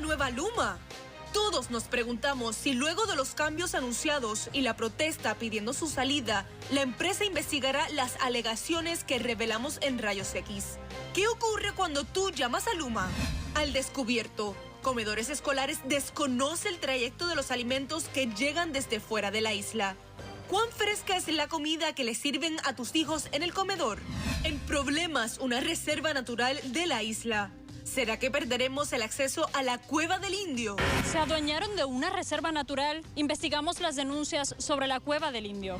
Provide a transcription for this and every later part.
nueva Luma? Todos nos preguntamos si luego de los cambios anunciados y la protesta pidiendo su salida, la empresa investigará las alegaciones que revelamos en Rayos X. ¿Qué ocurre cuando tú llamas a Luma? Al descubierto, Comedores Escolares desconoce el trayecto de los alimentos que llegan desde fuera de la isla. ¿Cuán fresca es la comida que le sirven a tus hijos en el comedor? En Problemas, una reserva natural de la isla. ¿Será que perderemos el acceso a la Cueva del Indio? Se adueñaron de una reserva natural. Investigamos las denuncias sobre la Cueva del Indio.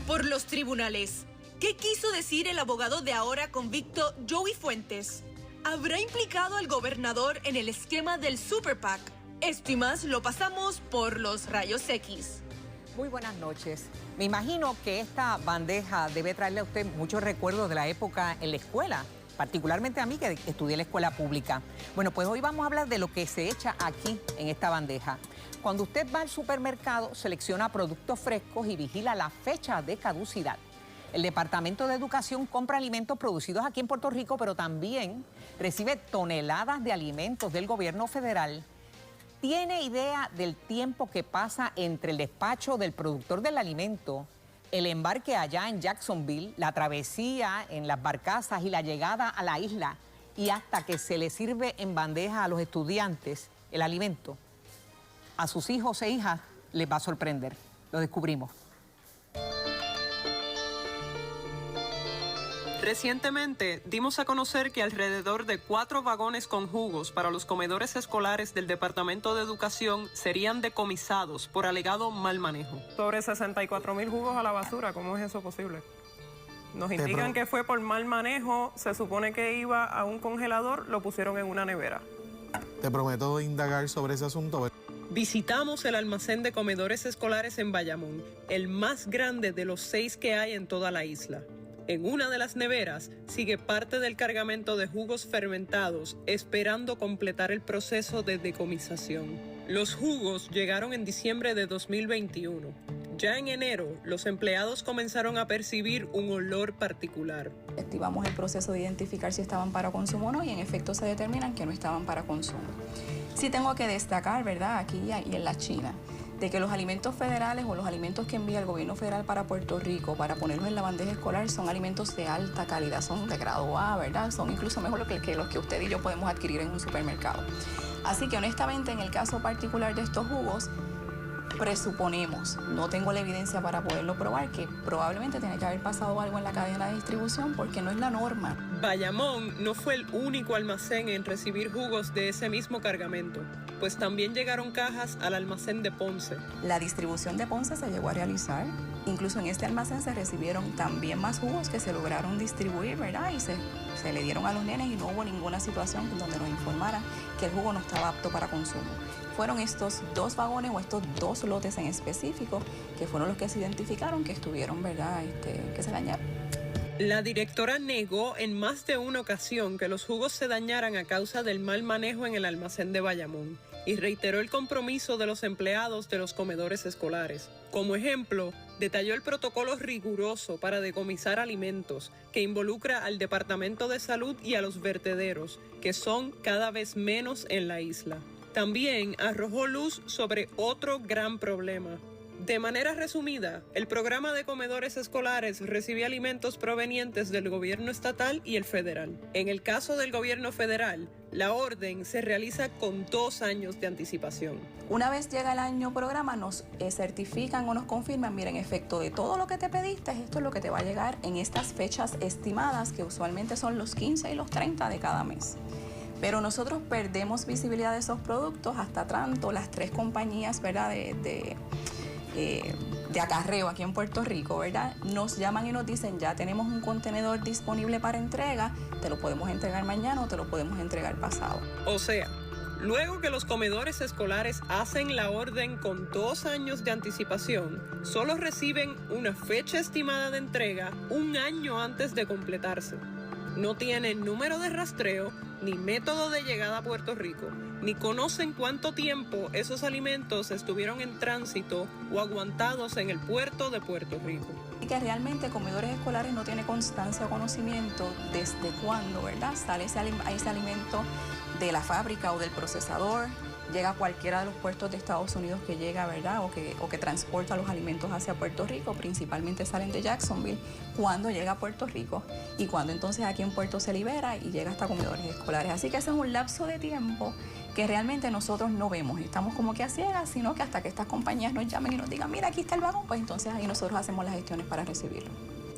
Por los tribunales. ¿Qué quiso decir el abogado de ahora convicto Joey Fuentes? ¿Habrá implicado al gobernador en el esquema del Super PAC? Esto y más lo pasamos por los Rayos X. Muy buenas noches. Me imagino que esta bandeja debe traerle a usted muchos recuerdos de la época en la escuela, particularmente a mí que estudié en la escuela pública. Bueno, pues hoy vamos a hablar de lo que se echa aquí en esta bandeja. Cuando usted va al supermercado, selecciona productos frescos y vigila la fecha de caducidad. El Departamento de Educación compra alimentos producidos aquí en Puerto Rico, pero también recibe toneladas de alimentos del gobierno federal. ¿Tiene idea del tiempo que pasa entre el despacho del productor del alimento, el embarque allá en Jacksonville, la travesía en las barcazas y la llegada a la isla y hasta que se le sirve en bandeja a los estudiantes el alimento? A sus hijos e hijas les va a sorprender. Lo descubrimos. Recientemente dimos a conocer que alrededor de 4 vagones con jugos para los comedores escolares del Departamento de Educación serían decomisados por alegado mal manejo. Sobre 64,000 jugos a la basura, ¿cómo es eso posible? Nos indican que fue por mal manejo, se supone que iba a un congelador, lo pusieron en una nevera. Te prometo indagar sobre ese asunto. Visitamos el almacén de comedores escolares en Bayamón, el más grande de los 6 que hay en toda la isla. En una de las neveras sigue parte del cargamento de jugos fermentados, esperando completar el proceso de decomisación. Los jugos llegaron en diciembre de 2021. Ya en enero, los empleados comenzaron a percibir un olor particular. Activamos el proceso de identificar si estaban para consumo o no y en efecto se determinan que no estaban para consumo. Sí tengo que destacar, ¿verdad?, aquí y en la China, de que los alimentos federales o los alimentos que envía el gobierno federal para Puerto Rico para ponerlos en la bandeja escolar son alimentos de alta calidad, son de grado A, ¿verdad? Son incluso mejor que los que usted y yo podemos adquirir en un supermercado. Así que honestamente en el caso particular de estos jugos, presuponemos, no tengo la evidencia para poderlo probar, que probablemente tiene que haber pasado algo en la cadena de distribución porque no es la norma. Bayamón no fue el único almacén en recibir jugos de ese mismo cargamento, pues también llegaron cajas al almacén de Ponce. La distribución de Ponce se llegó a realizar. Incluso en este almacén se recibieron también más jugos que se lograron distribuir, ¿verdad? Y se le dieron a los nenes y no hubo ninguna situación donde nos informaran que el jugo no estaba apto para consumo. Fueron estos 2 vagones o estos 2 lotes en específico que fueron los que se identificaron que estuvieron, ¿verdad?, que se dañaron. La directora negó en más de una ocasión que los jugos se dañaran a causa del mal manejo en el almacén de Bayamón y reiteró el compromiso de los empleados de los comedores escolares. Como ejemplo, detalló el protocolo riguroso para decomisar alimentos que involucra al Departamento de Salud y a los vertederos, que son cada vez menos en la isla. También arrojó luz sobre otro gran problema. De manera resumida, el programa de comedores escolares recibe alimentos provenientes del gobierno estatal y el federal. En el caso del gobierno federal, la orden se realiza con 2 años de anticipación. Una vez llega el año programa, nos certifican o nos confirman, mira, en efecto, de todo lo que te pediste, esto es lo que te va a llegar en estas fechas estimadas, que usualmente son los 15 y los 30 de cada mes. Pero nosotros perdemos visibilidad de esos productos hasta tanto las 3 compañías, ¿verdad?, de acarreo aquí en Puerto Rico, ¿verdad?, nos llaman y nos dicen, ya tenemos un contenedor disponible para entrega, te lo podemos entregar mañana o te lo podemos entregar pasado. O sea, luego que los comedores escolares hacen la orden con 2 años de anticipación, solo reciben una fecha estimada de entrega 1 año antes de completarse. No tienen número de rastreo, ni método de llegada a Puerto Rico, ni conocen cuánto tiempo esos alimentos estuvieron en tránsito o aguantados en el puerto de Puerto Rico. Y que realmente comedores escolares no tiene constancia o conocimiento desde cuándo, ¿verdad?, sale ese alimento de la fábrica o del procesador, llega a cualquiera de los puertos de Estados Unidos que llega, ¿verdad? O que transporta los alimentos hacia Puerto Rico, principalmente salen de Jacksonville, cuando llega a Puerto Rico y cuando entonces aquí en Puerto se libera y llega hasta comedores escolares. Así que ese es un lapso de tiempo que realmente nosotros no vemos, estamos como que a ciegas, sino que hasta que estas compañías nos llamen y nos digan, mira, aquí está el vagón, pues entonces ahí nosotros hacemos las gestiones para recibirlo.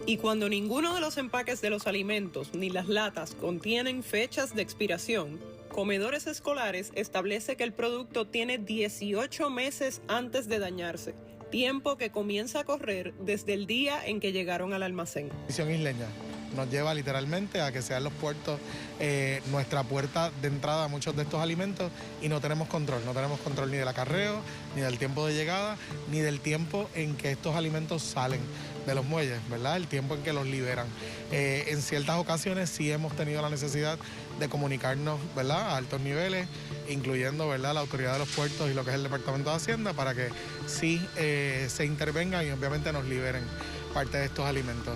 Y cuando ninguno de los empaques de los alimentos ni las latas contienen fechas de expiración, Comedores Escolares establece que el producto tiene 18 meses antes de dañarse, tiempo que comienza a correr desde el día en que llegaron al almacén. Misión Isleña nos lleva literalmente a que sean los puertos nuestra puerta de entrada a muchos de estos alimentos y no tenemos control ni del acarreo, ni del tiempo de llegada, ni del tiempo en que estos alimentos salen de los muelles, ¿verdad? El tiempo en que los liberan. En ciertas ocasiones sí hemos tenido la necesidad de comunicarnos, ¿verdad?, a altos niveles, incluyendo, ¿verdad?, la autoridad de los puertos y lo que es el Departamento de Hacienda, para que sí se intervengan y obviamente nos liberen parte de estos alimentos.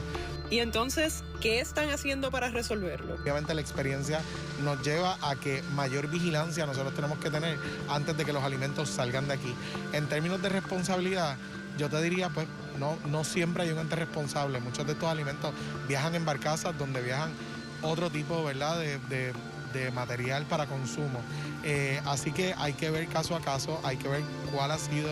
Y entonces, ¿qué están haciendo para resolverlo? Obviamente la experiencia nos lleva a que mayor vigilancia nosotros tenemos que tener antes de que los alimentos salgan de aquí. En términos de responsabilidad, yo te diría, pues, no siempre hay un ente responsable. Muchos de estos alimentos viajan en barcazas donde viajan otro tipo, ¿verdad?, de material para consumo. Así que hay que ver caso a caso, hay que ver cuál ha sido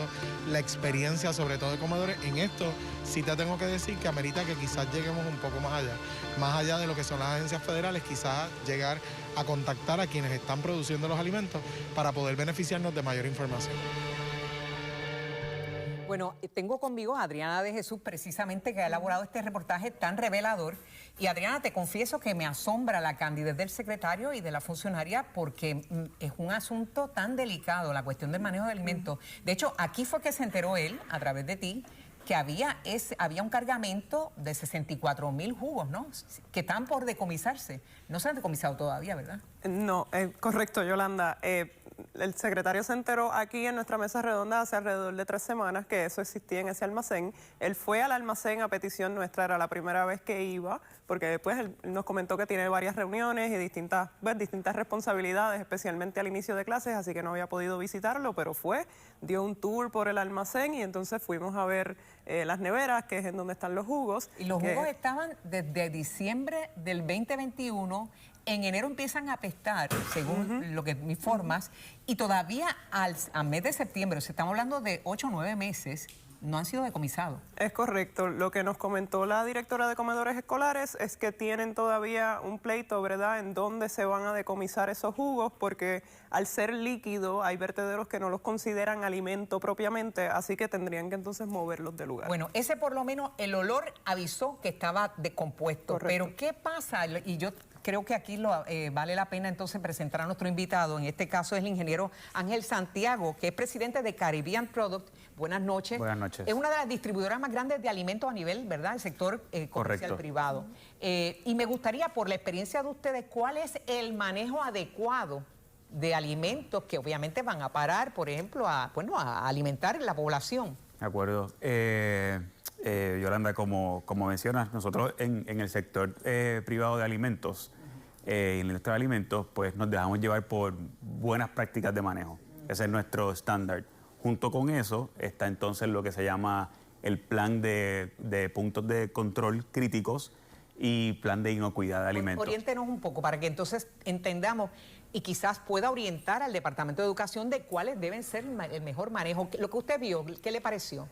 la experiencia, sobre todo de comedores. En esto sí te tengo que decir que amerita que quizás lleguemos un poco más allá de lo que son las agencias federales, quizás llegar a contactar a quienes están produciendo los alimentos para poder beneficiarnos de mayor información. Bueno, tengo conmigo a Adriana de Jesús, precisamente, que ha elaborado este reportaje tan revelador. Y Adriana, te confieso que me asombra la candidez del secretario y de la funcionaria porque es un asunto tan delicado, la cuestión del manejo de alimentos. De hecho, aquí fue que se enteró él, a través de ti, que había un cargamento de 64,000 jugos, ¿no?, que están por decomisarse. No se han decomisado todavía, ¿verdad? No, correcto, Yolanda. El secretario se enteró aquí en nuestra mesa redonda hace alrededor de 3 semanas que eso existía en ese almacén. Él fue al almacén a petición nuestra, era la primera vez que iba, porque después él nos comentó que tiene varias reuniones y distintas responsabilidades, especialmente al inicio de clases, así que no había podido visitarlo, pero dio un tour por el almacén y entonces fuimos a ver las neveras, que es en donde están los jugos. Y los jugos estaban desde diciembre del 2021. En enero empiezan a apestar, según lo que me informas, y todavía al mes de septiembre, o sea, estamos hablando de 8 o 9 meses, no han sido decomisados. Es correcto. Lo que nos comentó la directora de comedores escolares es que tienen todavía un pleito, ¿verdad?, en dónde se van a decomisar esos jugos, porque al ser líquido hay vertederos que no los consideran alimento propiamente, así que tendrían que entonces moverlos del lugar. Bueno, ese por lo menos el olor avisó que estaba descompuesto. Correcto. Pero ¿qué pasa? Y yo creo que aquí vale la pena entonces presentar a nuestro invitado. En este caso es el ingeniero Ángel Santiago, que es presidente de Caribbean Product. Buenas noches. Buenas noches. Es una de las distribuidoras más grandes de alimentos a nivel, ¿verdad?, el sector comercial privado. Y me gustaría, por la experiencia de ustedes, ¿cuál es el manejo adecuado de alimentos que obviamente van a parar, por ejemplo, a alimentar la población? De acuerdo. Yolanda, como mencionas, nosotros en el sector privado de alimentos, en la industria de alimentos, pues nos dejamos llevar por buenas prácticas de manejo. Ese es nuestro estándar. Junto con eso está entonces lo que se llama el plan de puntos de control críticos y plan de inocuidad de alimentos. Oriéntenos un poco para que entonces entendamos y quizás pueda orientar al Departamento de Educación de cuáles deben ser el mejor manejo. Lo que usted vio, ¿qué le pareció?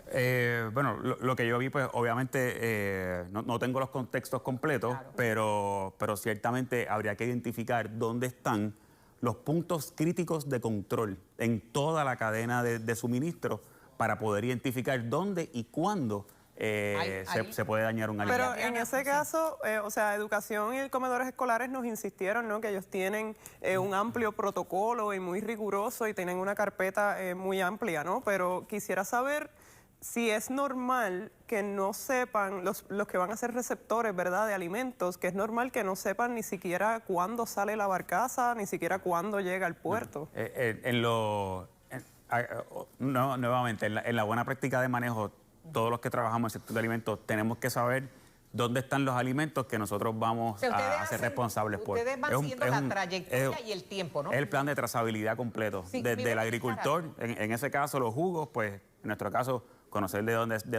Bueno, lo que yo vi, pues obviamente no tengo los contextos completos, claro, pero ciertamente habría que identificar dónde están los puntos críticos de control en toda la cadena de suministro para poder identificar dónde y cuándo se puede dañar un alimento. Pero en ese caso, Educación y comedores escolares nos insistieron, ¿no?, que ellos tienen un amplio protocolo y muy riguroso y tienen una carpeta muy amplia, ¿no? Pero quisiera saber si es normal que no sepan, los que van a ser receptores, ¿verdad?, de alimentos, que es normal que no sepan ni siquiera cuándo sale la barcaza, ni siquiera cuándo llega al puerto. Nuevamente, en la buena práctica de manejo, todos los que trabajamos en el sector de alimentos tenemos que saber dónde están los alimentos que nosotros vamos a ser responsables por. Ustedes van siguiendo la trayectoria y el tiempo, ¿no? Es el plan de trazabilidad completo. Sí, Desde el agricultor, en ese caso los jugos, pues en nuestro caso conocer de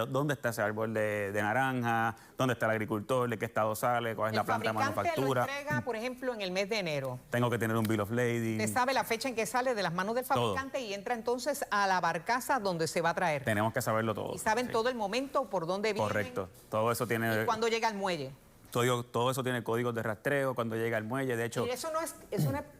dónde está ese árbol de naranja, dónde está el agricultor, de qué estado sale, cuál es la planta de manufactura. El fabricante lo entrega, por ejemplo, en el mes de enero. Tengo que tener un bill of lading. Usted sabe la fecha en que sale de las manos del fabricante y entra entonces a la barcaza donde se va a traer. Tenemos que saberlo todo. Y saben todo el momento, por dónde viene. Correcto. Todo eso tiene... Y cuándo llega al muelle. Todo eso tiene códigos de rastreo cuando llega al muelle, de hecho... Y eso no es,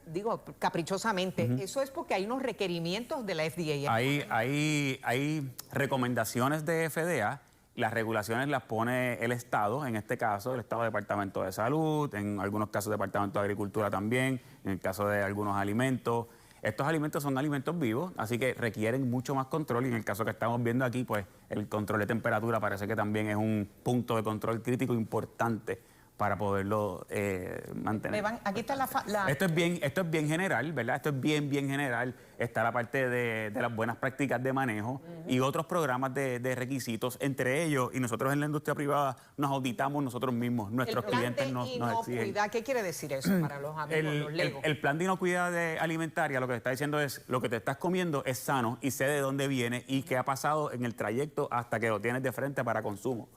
digo, caprichosamente, eso es porque hay unos requerimientos de la FDA. Hay recomendaciones de FDA, las regulaciones las pone el Estado, en este caso el Estado Departamento de Salud, en algunos casos Departamento de Agricultura también, en el caso de algunos alimentos. Estos alimentos son alimentos vivos, así que requieren mucho más control y en el caso que estamos viendo aquí, pues el control de temperatura parece que también es un punto de control crítico importante para poderlo mantener. Aquí está la... Esto es bien general, ¿verdad? Esto es bien general. Está la parte de las buenas prácticas de manejo y otros programas de requisitos, entre ellos, y nosotros en la industria privada nos auditamos nosotros mismos, nuestros clientes nos exigen. ¿Qué quiere decir eso para los amigos, los legos? El plan de inocuidad alimentaria lo que está diciendo es lo que te estás comiendo es sano y sé de dónde viene y qué ha pasado en el trayecto hasta que lo tienes de frente para consumo.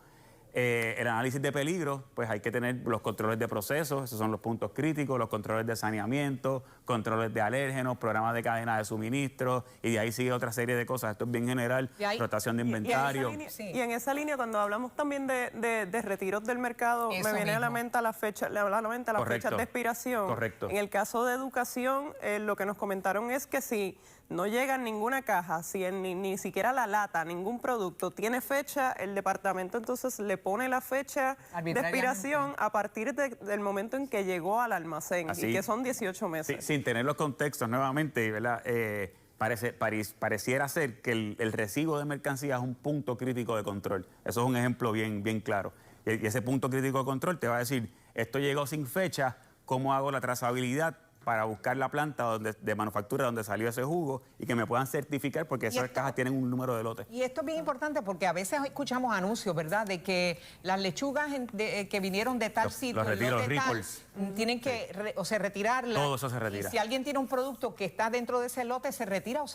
El análisis de peligro, pues hay que tener los controles de procesos, esos son los puntos críticos, los controles de saneamiento, controles de alérgenos, programas de cadena de suministro, y de ahí sigue otra serie de cosas. Esto es bien general, rotación de inventario. Y en esa línea, cuando hablamos también de retiros del mercado, me viene a la mente la fecha de expiración. Correcto. En el caso de educación, lo que nos comentaron es que si no llega en ninguna caja, si ni siquiera la lata, ningún producto tiene fecha, el departamento entonces le pone la fecha de expiración a partir del momento en que llegó al almacén, y que son 18 meses. Sin tener los contextos nuevamente, ¿verdad? Pareciera ser que el recibo de mercancía es un punto crítico de control. Eso es un ejemplo bien claro. Y ese punto crítico de control te va a decir, esto llegó sin fecha, ¿cómo hago la trazabilidad para buscar la planta de manufactura donde salió ese jugo y que me puedan certificar porque esas cajas tienen un número de lote? Y esto es bien importante porque a veces escuchamos anuncios, ¿verdad?, de que las lechugas que vinieron de tal sitio, tienen que retirarlas. Todo eso se retira. Y si alguien tiene un producto que está dentro de ese lote, ¿se retira o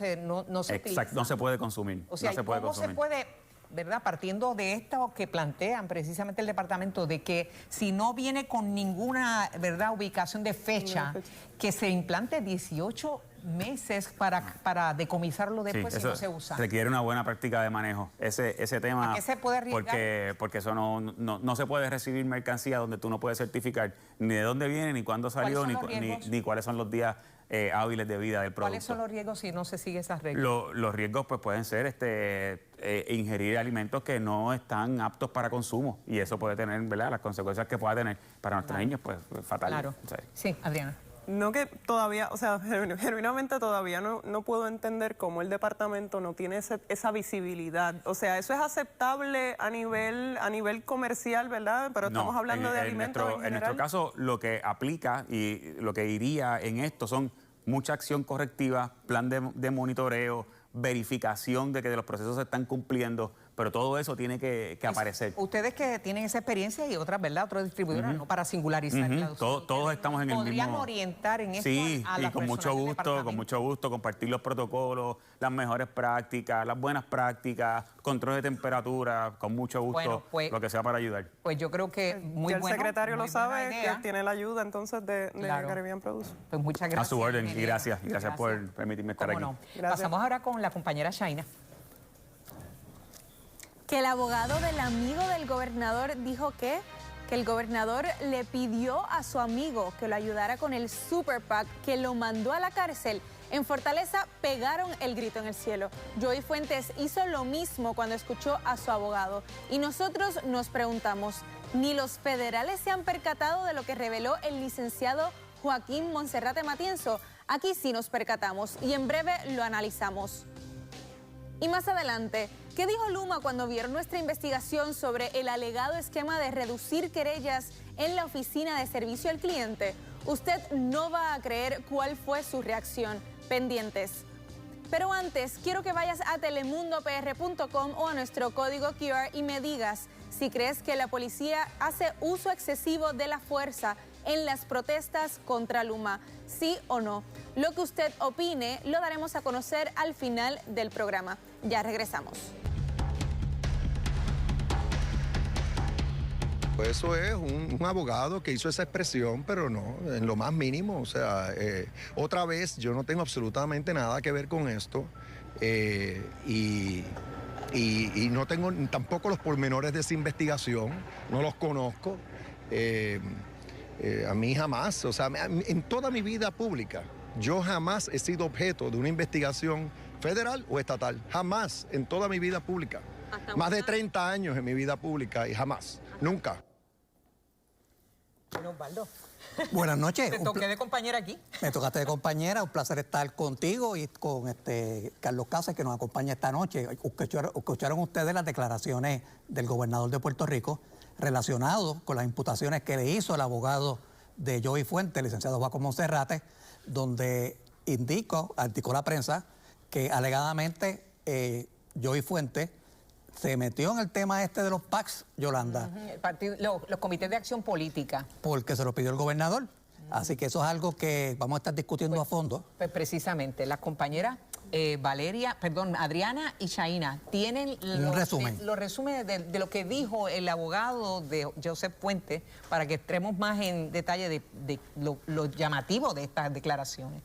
no se utiliza? No se puede consumir. O sea, ¿cómo se puede, verdad, partiendo de esto que plantean precisamente el departamento, de que si no viene con ninguna, verdad, ubicación de fecha, que se implante 18 meses para decomisarlo después si no se usa? Requiere una buena práctica de manejo. Ese tema... ¿A qué se puede arriesgar? Porque eso no se puede recibir mercancía donde tú no puedes certificar ni de dónde viene, ni cuándo salió, ni cuáles son los días hábiles de vida del producto. ¿Cuáles son los riesgos si no se sigue esas reglas? Los riesgos pues pueden ser ingerir alimentos que no están aptos para consumo y eso puede tener, ¿verdad?, las consecuencias que pueda tener para nuestros niños, pues fatales. Claro. Sí, Adriana. No que todavía, o sea, genuinamente todavía no puedo entender cómo el departamento no tiene esa visibilidad. O sea, eso es aceptable a nivel comercial, ¿verdad? Pero estamos hablando de alimentos en nuestro caso, lo que aplica y lo que iría en esto son mucha acción correctiva, plan de monitoreo, verificación de que los procesos se están cumpliendo, pero todo eso tiene que aparecer. Ustedes que tienen esa experiencia y otras, ¿verdad?, otras distribuidoras, ¿no?, para singularizar. Todos estamos en el mismo... ¿Podrían orientar en esto a la con mucho gusto, compartir los protocolos, las mejores prácticas, las buenas prácticas, control de temperatura, con mucho gusto, lo que sea para ayudar. Pues yo creo que muy bueno. El secretario lo sabe, que tiene la ayuda entonces de Caribbean Produce. Pues muchas gracias. A su orden, y gracias por permitirme estar aquí. No. Pasamos ahora con la compañera Shaina. Que el abogado del amigo del gobernador dijo que el gobernador le pidió a su amigo que lo ayudara con el Super PAC, que lo mandó a la cárcel. En Fortaleza pegaron el grito en el cielo. Joey Fuentes hizo lo mismo cuando escuchó a su abogado. Y nosotros nos preguntamos, ¿ni los federales se han percatado de lo que reveló el licenciado Joaquín Monserrate Matienzo? Aquí sí nos percatamos y en breve lo analizamos. Y más adelante, ¿qué dijo Luma cuando vieron nuestra investigación sobre el alegado esquema de reducir querellas en la oficina de servicio al cliente? Usted no va a creer cuál fue su reacción. Pendientes. Pero antes, quiero que vayas a telemundopr.com o a nuestro código QR y me digas si crees que la policía hace uso excesivo de la fuerza en las protestas contra Luma, sí o no. Lo que usted opine lo daremos a conocer al final del programa. Ya regresamos. Eso es un abogado que hizo esa expresión, pero no, en lo más mínimo. O sea, otra vez, yo no tengo absolutamente nada que ver con esto y no tengo tampoco los pormenores de esa investigación, no los conozco. A mí jamás, o sea, en toda mi vida pública, yo jamás he sido objeto de una investigación federal o estatal. Jamás en toda mi vida pública. Más de 30 años en mi vida pública y jamás, nunca. Bueno, Osvaldo. Buenas noches. Te toqué de compañera aquí. Me tocaste de compañera, un placer estar contigo y con Carlos Casas, que nos acompaña esta noche. Escucharon ustedes las declaraciones del gobernador de Puerto Rico relacionadas con las imputaciones que le hizo el abogado de Joey Fuentes, el licenciado Joaquín Monserrate, donde articuló la prensa que alegadamente Joey Fuentes se metió en el tema de los PACs, Yolanda. Los comités de acción política. Porque se lo pidió el gobernador. Así que eso es algo que vamos a estar discutiendo a fondo. Pues precisamente, las compañeras Adriana y Shaina tienen los resúmenes de lo que dijo el abogado de Joseph Fuentes para que entremos más en detalle de lo llamativo de estas declaraciones.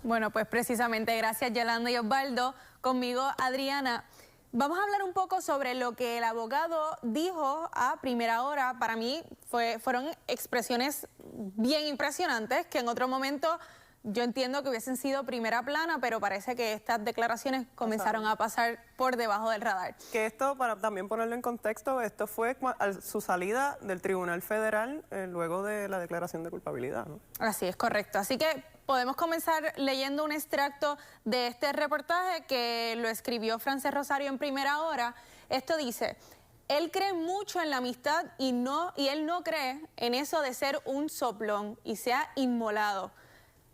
Bueno, pues precisamente, gracias Yolanda y Osvaldo. Conmigo, Adriana. Vamos a hablar un poco sobre lo que el abogado dijo a primera hora. Para mí fueron expresiones bien impresionantes que en otro momento yo entiendo que hubiesen sido primera plana, pero parece que estas declaraciones comenzaron a pasar por debajo del radar. Que esto, para también ponerlo en contexto, esto fue su salida del Tribunal Federal luego de la declaración de culpabilidad, ¿no? Así es, correcto. Así que podemos comenzar leyendo un extracto de este reportaje que lo escribió Frances Rosario en primera hora. Esto dice: él cree mucho en la amistad y él no cree en eso de ser un soplón y se ha inmolado.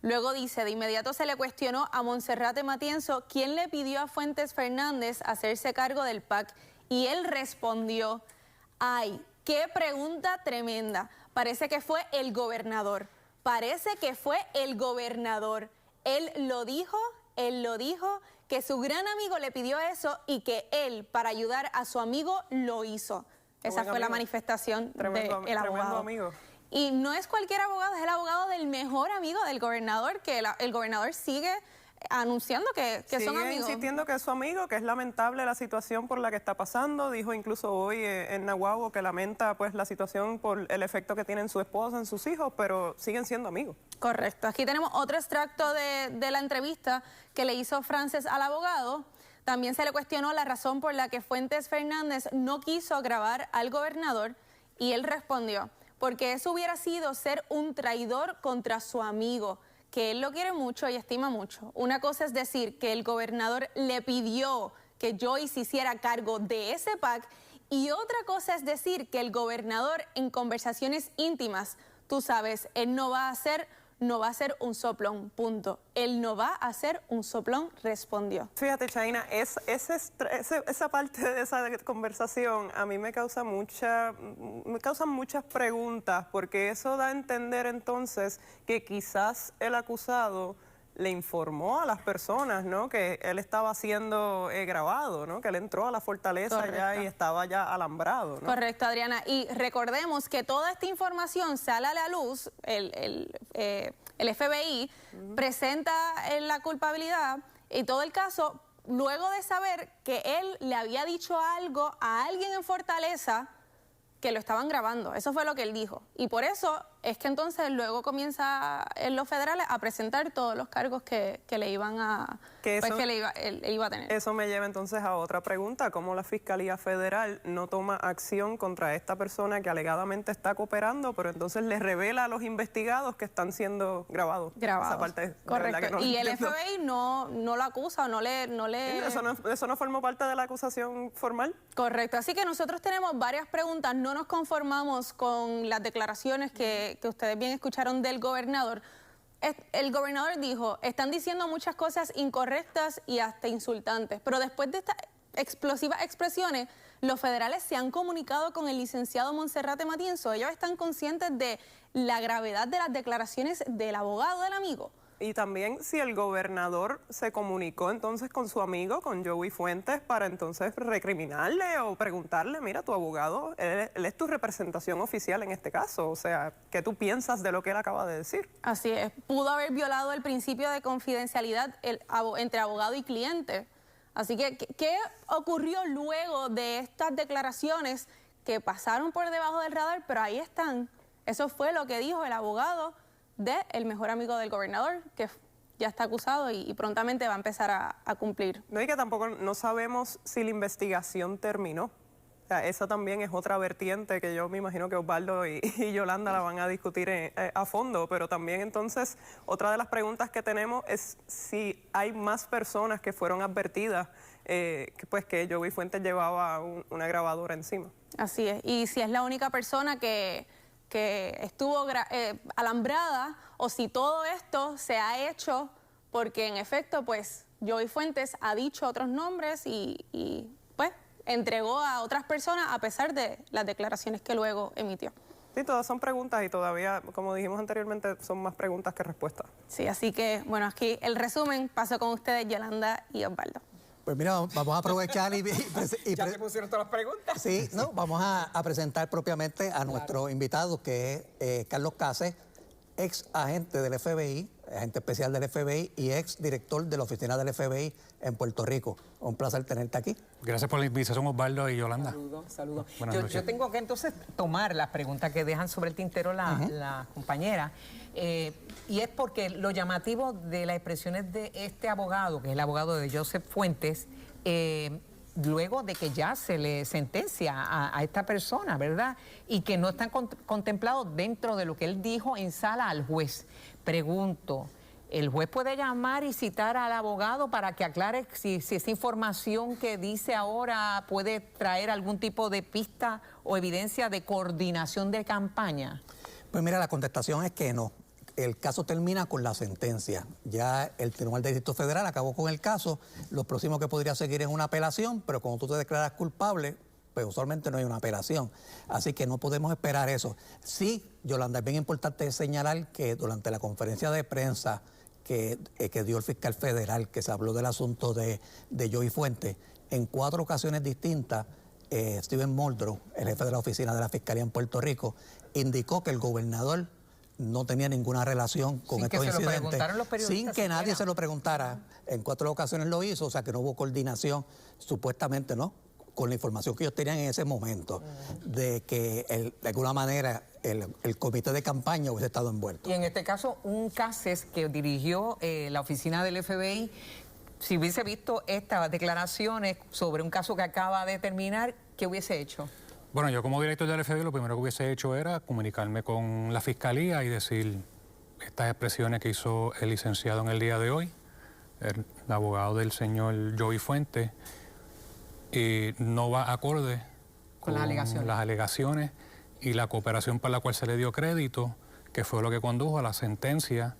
Luego dice, de inmediato se le cuestionó a Monserrate Matienzo quién le pidió a Fuentes Fernández hacerse cargo del PAC y él respondió: ay, qué pregunta tremenda, parece que fue el gobernador. Parece que fue el gobernador. Él lo dijo, que su gran amigo le pidió eso y que él, para ayudar a su amigo, lo hizo. Esa fue la manifestación del abogado. Amigo. Y no es cualquier abogado, es el abogado del mejor amigo del gobernador, que el gobernador sigue anunciando que son amigos. Sigue insistiendo que es su amigo, que es lamentable la situación por la que está pasando. Dijo incluso hoy en Nahuatl que lamenta pues la situación por el efecto que tiene en su esposa, en sus hijos, pero siguen siendo amigos. Correcto. Aquí tenemos otro extracto de la entrevista que le hizo Frances al abogado. También se le cuestionó la razón por la que Fuentes Fernández no quiso grabar al gobernador y él respondió: porque eso hubiera sido ser un traidor contra su amigo, que él lo quiere mucho y estima mucho. Una cosa es decir que el gobernador le pidió que Joey se hiciera cargo de ese PAC y otra cosa es decir que el gobernador en conversaciones íntimas, tú sabes, él no va a ser un soplón, punto. Él no va a ser un soplón, respondió. Fíjate, Shaina, esa parte de esa conversación a mí me causan muchas preguntas, porque eso da a entender entonces que quizás el acusado le informó a las personas, ¿no?, que él estaba siendo grabado, ¿no?, que él entró a la fortaleza. Correcto. Ya y estaba ya alambrado, ¿no? Correcto, Adriana. Y recordemos que toda esta información sale a la luz, el FBI presenta la culpabilidad y todo el caso luego de saber que él le había dicho algo a alguien en Fortaleza que lo estaban grabando. Eso fue lo que él dijo. Y por eso es que entonces luego comienza en los federales a presentar todos los cargos que le iban a... él iba a tener. Eso me lleva entonces a otra pregunta. ¿Cómo la Fiscalía Federal no toma acción contra esta persona que alegadamente está cooperando, pero entonces les revela a los investigados que están siendo grabados? Esa parte, correcto. Y el FBI no lo acusa o no le... ¿Eso no formó parte de la acusación formal? Correcto. Así que nosotros tenemos varias preguntas. No nos conformamos con las declaraciones que ustedes bien escucharon del gobernador. El gobernador dijo, están diciendo muchas cosas incorrectas y hasta insultantes, pero después de estas explosivas expresiones, los federales se han comunicado con el licenciado Monserrate Matienzo. Ellos están conscientes de la gravedad de las declaraciones del abogado del amigo. Y también si el gobernador se comunicó entonces con su amigo, con Joey Fuentes, para entonces recriminarle o preguntarle, mira, tu abogado, él es tu representación oficial en este caso. O sea, ¿qué tú piensas de lo que él acaba de decir? Así es, pudo haber violado el principio de confidencialidad entre abogado y cliente. Así que, ¿qué ocurrió luego de estas declaraciones que pasaron por debajo del radar? Pero ahí están. Eso fue lo que dijo el abogado del mejor amigo del gobernador, que ya está acusado y prontamente va a empezar a cumplir. No, y que tampoco no sabemos si la investigación terminó. O sea, esa también es otra vertiente que yo me imagino que Osvaldo y Yolanda la van a discutir a fondo, pero también entonces otra de las preguntas que tenemos es si hay más personas que fueron advertidas que Joey Fuentes llevaba una grabadora encima. Así es, y si es la única persona que estuvo alambrada o si todo esto se ha hecho porque en efecto pues Joey Fuentes ha dicho otros nombres y pues entregó a otras personas a pesar de las declaraciones que luego emitió. Sí, todas son preguntas y todavía, como dijimos anteriormente, son más preguntas que respuestas. Sí, así que bueno, aquí el resumen pasó con ustedes, Yolanda y Osvaldo. Pues mira, vamos a aprovechar y ¿Ya te pusieron todas las preguntas? Sí, no, vamos a presentar propiamente a nuestro invitado, que es Carlos Cases, ex agente del FBI, agente especial del FBI y ex director de la oficina del FBI en Puerto Rico. Un placer tenerte aquí. Gracias por la invitación, Osvaldo y Yolanda. Saludos. Yo tengo que entonces tomar las preguntas que dejan sobre el tintero la compañera. Y es porque lo llamativo de las expresiones de este abogado, que es el abogado de Joseph Fuentes, luego de que ya se le sentencia a esta persona, ¿verdad? Y que no están contemplados dentro de lo que él dijo en sala al juez. Pregunto, ¿el juez puede llamar y citar al abogado para que aclare si esa información que dice ahora puede traer algún tipo de pista o evidencia de coordinación de campaña? Pues mira, la contestación es que no. El caso termina con la sentencia. Ya el Tribunal de Distrito Federal acabó con el caso. Lo próximo que podría seguir es una apelación, pero cuando tú te declaras culpable, pues usualmente no hay una apelación. Así que no podemos esperar eso. Sí, Yolanda, es bien importante señalar que durante la conferencia de prensa que dio el fiscal federal, que se habló del asunto de Joey Fuentes, en 4 ocasiones distintas, Steven Muldrow, el jefe de la oficina de la Fiscalía en Puerto Rico, indicó que el gobernador no tenía ninguna relación con estos incidentes, sin que nadie se lo preguntara. En 4 ocasiones lo hizo, o sea que no hubo coordinación, supuestamente, ¿no?, con la información que ellos tenían en ese momento, de que de alguna manera el comité de campaña hubiese estado envuelto. Y en este caso, un Cases que dirigió la oficina del FBI, si hubiese visto estas declaraciones sobre un caso que acaba de terminar, ¿qué hubiese hecho? Bueno, yo como director del FBI lo primero que hubiese hecho era comunicarme con la Fiscalía y decir estas expresiones que hizo el licenciado en el día de hoy, el abogado del señor Joey Fuentes, no va acorde con las alegaciones y la cooperación para la cual se le dio crédito, que fue lo que condujo a la sentencia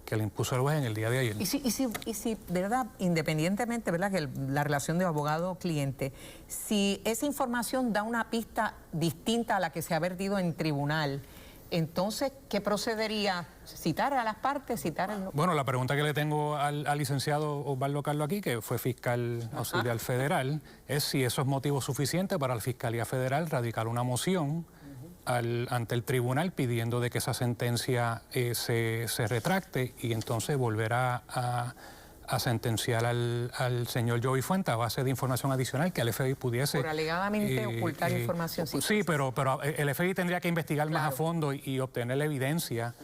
que le impuso el juez en el día de ayer. Y si de verdad, independientemente, ¿verdad?, que la relación de abogado-cliente, si esa información da una pista distinta a la que se ha vertido en tribunal, entonces, ¿qué procedería? ¿Citar a las partes? Bueno, la pregunta que le tengo al licenciado Osvaldo Carlos aquí, que fue fiscal auxiliar federal, es si eso es motivo suficiente para la Fiscalía Federal radicar una moción ante el tribunal pidiendo de que esa sentencia se retracte y entonces volver a sentenciar al señor Joey Fuentes a base de información adicional que el FBI pudiese... Por alegadamente ocultar información. Sí, pero el FBI tendría que investigar más a fondo y obtener la evidencia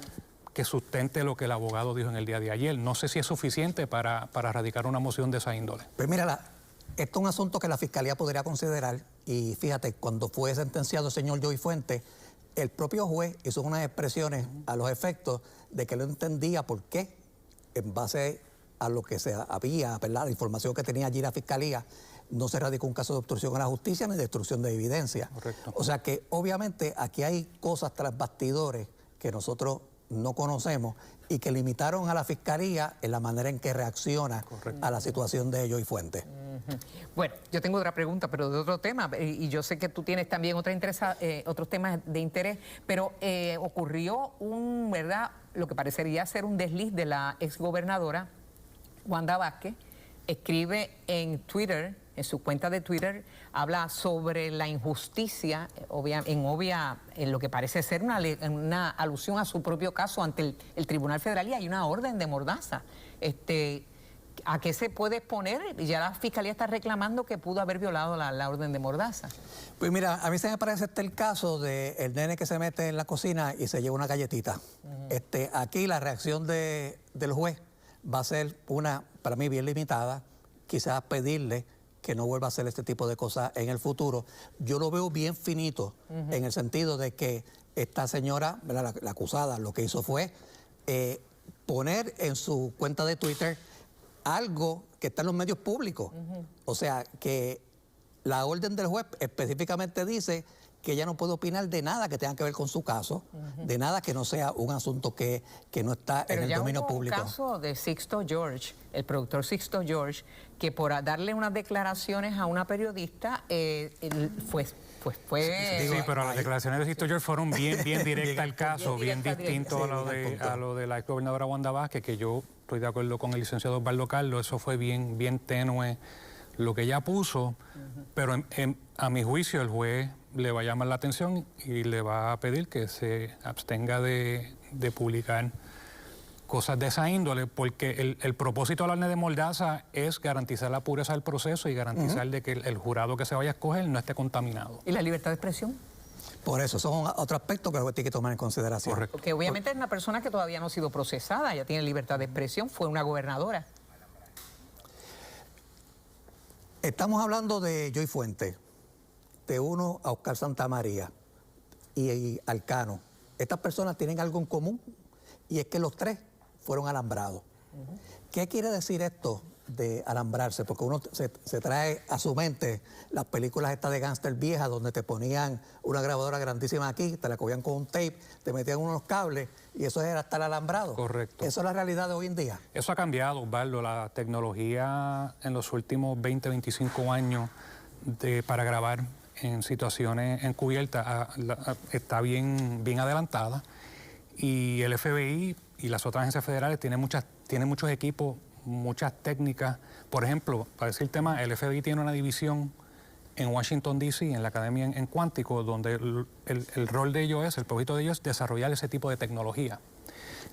que sustente lo que el abogado dijo en el día de ayer. No sé si es suficiente para radicar una moción de esa índole. Pues mira, esto es un asunto que la Fiscalía podría considerar y fíjate, cuando fue sentenciado el señor Joey Fuentes, el propio juez hizo unas expresiones a los efectos de que no entendía por qué, en base a lo que se había, ¿verdad?, la información que tenía allí la Fiscalía, no se radicó un caso de obstrucción a la justicia ni destrucción de evidencia. Correcto. O sea que obviamente aquí hay cosas tras bastidores que nosotros no conocemos y que limitaron a la Fiscalía en la manera en que reacciona a la situación de Joey Fuentes. Bueno, yo tengo otra pregunta, pero de otro tema, y yo sé que tú tienes también otros temas de interés, pero ocurrió ¿verdad? Lo que parecería ser un desliz de la exgobernadora Wanda Vázquez. Escribe en Twitter, en su cuenta de Twitter, habla sobre la injusticia, en lo que parece ser una alusión a su propio caso ante el Tribunal Federal, y hay una orden de mordaza. ¿A qué se puede exponer? Ya la Fiscalía está reclamando que pudo haber violado la orden de mordaza. Pues mira, a mí se me parece el caso del nene que se mete en la cocina y se lleva una galletita. Aquí la reacción del juez va a ser para mí, bien limitada, quizás pedirle que no vuelva a hacer este tipo de cosas en el futuro. Yo lo veo bien finito, en el sentido de que esta señora, la acusada, lo que hizo fue poner en su cuenta de Twitter algo que está en los medios públicos. O sea, que la orden del juez específicamente dice que ella no puede opinar de nada que tenga que ver con su caso, de nada que no sea un asunto que no está en el dominio público. Pero ya hubo un caso de Sixto George, el productor Sixto George, que por darle unas declaraciones a una periodista, fue... Sí, pero las declaraciones de Sixto George fueron bien directas al caso, bien distinto a lo de la exgobernadora Wanda Vázquez, que yo estoy de acuerdo con el licenciado Osvaldo Carlos, eso fue bien tenue lo que ella puso, pero a mi juicio el juez le va a llamar la atención y le va a pedir que se abstenga de publicar cosas de esa índole, porque el propósito de la orden de mordaza es garantizar la pureza del proceso y garantizar de que el jurado que se vaya a escoger no esté contaminado. ¿Y la libertad de expresión? Por eso, son otro aspecto que el juez tiene que tomar en consideración. Correcto. Porque obviamente es una persona que todavía no ha sido procesada, ya tiene libertad de expresión, fue una gobernadora. Estamos hablando de Joy Fuentes, de uno a Oscar Santamaría y Alcano. Estas personas tienen algo en común, y es que los tres fueron alambrados. ¿Qué quiere decir esto de alambrarse? Porque uno se trae a su mente las películas estas de gángster viejas, donde te ponían una grabadora grandísima aquí, te la cogían con un tape, te metían unos cables, y eso era estar alambrado. Correcto. ¿Eso es la realidad de hoy en día? Eso ha cambiado, Osvaldo. La tecnología en los últimos 20, 25 años para grabar en situaciones encubiertas está bien adelantada, y el FBI y las otras agencias federales tienen muchos equipos, muchas técnicas. Por ejemplo, para decir el tema, el FBI tiene una división en Washington, D.C., en la Academia en Cuántico, donde el rol de ellos el propósito de ellos es desarrollar ese tipo de tecnología.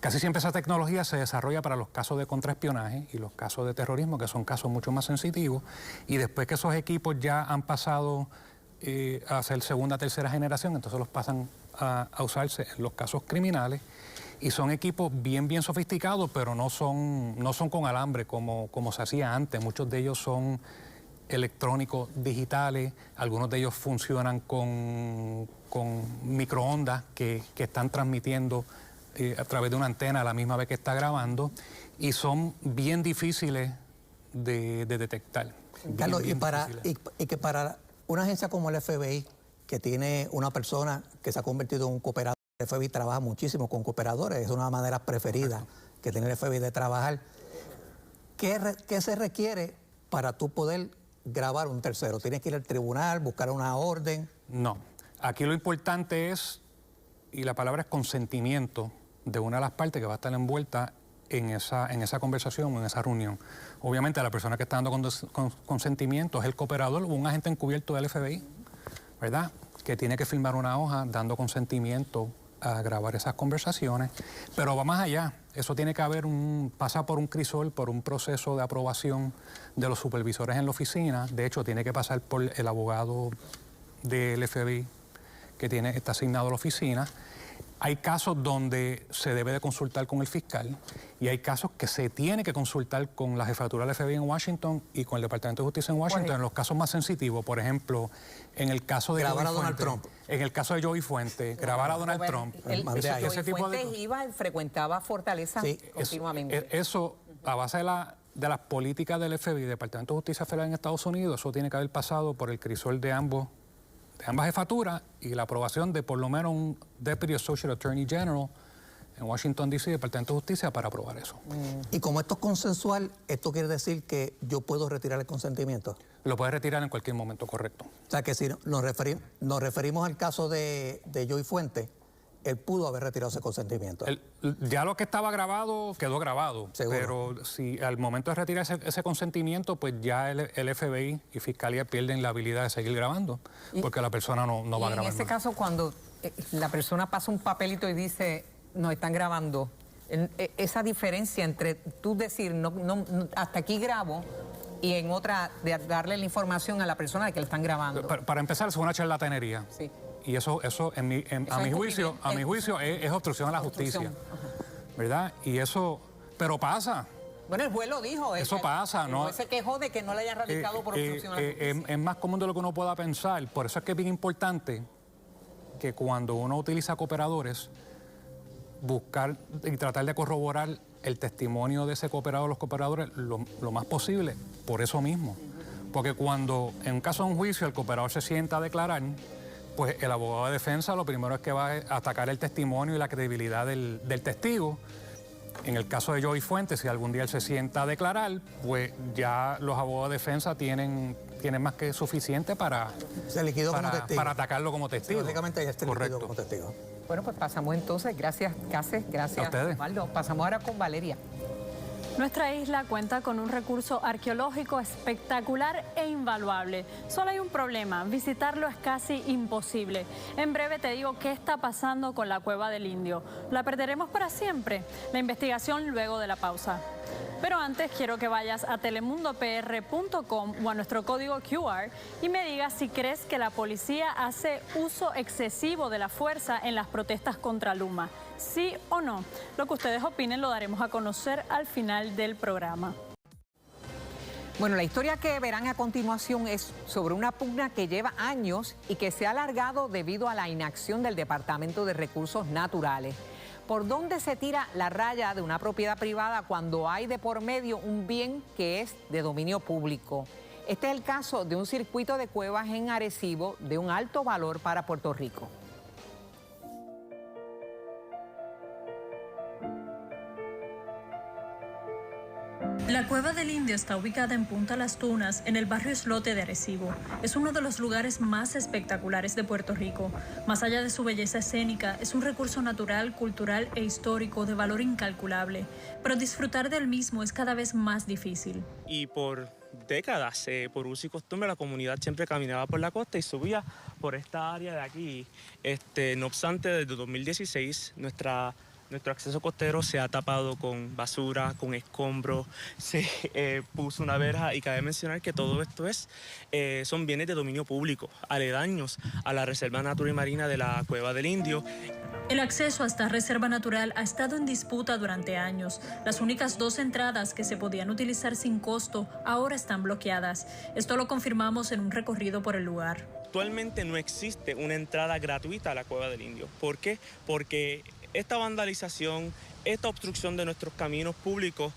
Casi siempre esa tecnología se desarrolla para los casos de contraespionaje y los casos de terrorismo, que son casos mucho más sensitivos, y después que esos equipos ya han pasado a ser segunda, tercera generación, entonces los pasan a usarse en los casos criminales, y son equipos bien sofisticados, pero no son con alambre como se hacía antes. Muchos de ellos son electrónicos digitales, algunos de ellos funcionan con microondas que están transmitiendo a través de una antena a la misma vez que está grabando, y son bien difíciles de detectar. Carlos, y que para una agencia como el FBI, que tiene una persona que se ha convertido en un cooperador, el FBI trabaja muchísimo con cooperadores, es una manera preferida que tiene el FBI de trabajar. ¿Qué se requiere para tú poder grabar un tercero? ¿Tienes que ir al tribunal, buscar una orden? No. Aquí lo importante es, y la palabra es consentimiento de una de las partes que va a estar envuelta en esa conversación o en esa reunión. Obviamente la persona que está dando consentimiento es el cooperador o un agente encubierto del FBI, ¿verdad? Que tiene que firmar una hoja dando consentimiento a grabar esas conversaciones, pero va más allá. Eso tiene que pasa por un crisol, por un proceso de aprobación de los supervisores en la oficina. De hecho, tiene que pasar por el abogado del FBI que está asignado a la oficina. Hay casos donde se debe de consultar con el fiscal, y hay casos que se tiene que consultar con la jefatura del FBI en Washington y con el Departamento de Justicia en Washington en los casos más sensitivos. Por ejemplo, en el caso de grabar a Donald Trump. En el caso de Joey Fuentes, grabar a Donald Trump. Ese tipo de iba y frecuentaba Fortaleza continuamente. Eso, a base de las políticas del FBI, Departamento de Justicia Federal en Estados Unidos, eso tiene que haber pasado por el crisol de ambas jefaturas y la aprobación de por lo menos un Deputy Associate Attorney General en Washington, D.C., Departamento de Justicia, para aprobar eso. Y como esto es consensual, ¿esto quiere decir que yo puedo retirar el consentimiento? Lo puedes retirar en cualquier momento, correcto. O sea, que si nos referimos al caso de Joey Fuentes, él pudo haber retirado ese consentimiento. Ya lo que estaba grabado quedó grabado. Seguro. Pero si al momento de retirar ese consentimiento, pues ya el FBI y Fiscalía pierden la habilidad de seguir grabando, porque la persona no va a grabar. En ese caso, cuando la persona pasa un papelito y dice, no, están grabando, esa diferencia entre tú decir, no, hasta aquí grabo, y en otra, de darle la información a la persona de que le están grabando. Para empezar, es una charlatanería. Sí. Y eso a mi juicio es obstrucción a la justicia, ¿verdad? Y eso, pero pasa. Bueno, el juez lo dijo. Eso pasa, ¿no? El juez se quejó de que no le hayan radicado por obstrucción a la justicia. Es más común de lo que uno pueda pensar. Por eso es que es bien importante que cuando uno utiliza cooperadores, buscar y tratar de corroborar el testimonio de ese cooperador, los cooperadores, lo más posible, por eso mismo. Porque cuando en un caso de un juicio el cooperador se sienta a declarar, pues el abogado de defensa lo primero es que va a atacar el testimonio y la credibilidad del testigo. En el caso de Joey Fuentes, si algún día él se sienta a declarar, pues ya los abogados de defensa tienen más que suficiente para atacarlo como testigo. Básicamente ya está liquidado como testigo. Bueno, pues pasamos entonces. Gracias, Cáceres. Gracias, Osvaldo. Pasamos ahora con Valeria. Nuestra isla cuenta con un recurso arqueológico espectacular e invaluable. Solo hay un problema, visitarlo es casi imposible. En breve te digo qué está pasando con la Cueva del Indio. ¿La perderemos para siempre? La investigación luego de la pausa. Pero antes quiero que vayas a telemundopr.com o a nuestro código QR y me digas si crees que la policía hace uso excesivo de la fuerza en las protestas contra Luma. ¿Sí o no? Lo que ustedes opinen lo daremos a conocer al final del programa. Bueno, la historia que verán a continuación es sobre una pugna que lleva años y que se ha alargado debido a la inacción del Departamento de Recursos Naturales. ¿Por dónde se tira la raya de una propiedad privada cuando hay de por medio un bien que es de dominio público? Este es el caso de un circuito de cuevas en Arecibo de un alto valor para Puerto Rico. La Cueva del Indio está ubicada en Punta Las Tunas, en el barrio Islote de Arecibo. Es uno de los lugares más espectaculares de Puerto Rico. Más allá de su belleza escénica, es un recurso natural, cultural e histórico de valor incalculable. Pero disfrutar del mismo es cada vez más difícil. Y por décadas, por uso y costumbre, la comunidad siempre caminaba por la costa y subía por esta área de aquí. No obstante, desde 2016, nuestro acceso costero se ha tapado con basura, con escombros, se puso una verja y cabe mencionar que todo esto son bienes de dominio público, aledaños a la Reserva Natural y Marina de la Cueva del Indio. El acceso a esta reserva natural ha estado en disputa durante años. Las únicas 2 entradas que se podían utilizar sin costo ahora están bloqueadas. Esto lo confirmamos en un recorrido por el lugar. Actualmente no existe una entrada gratuita a la Cueva del Indio. ¿Por qué? Porque esta vandalización, esta obstrucción de nuestros caminos públicos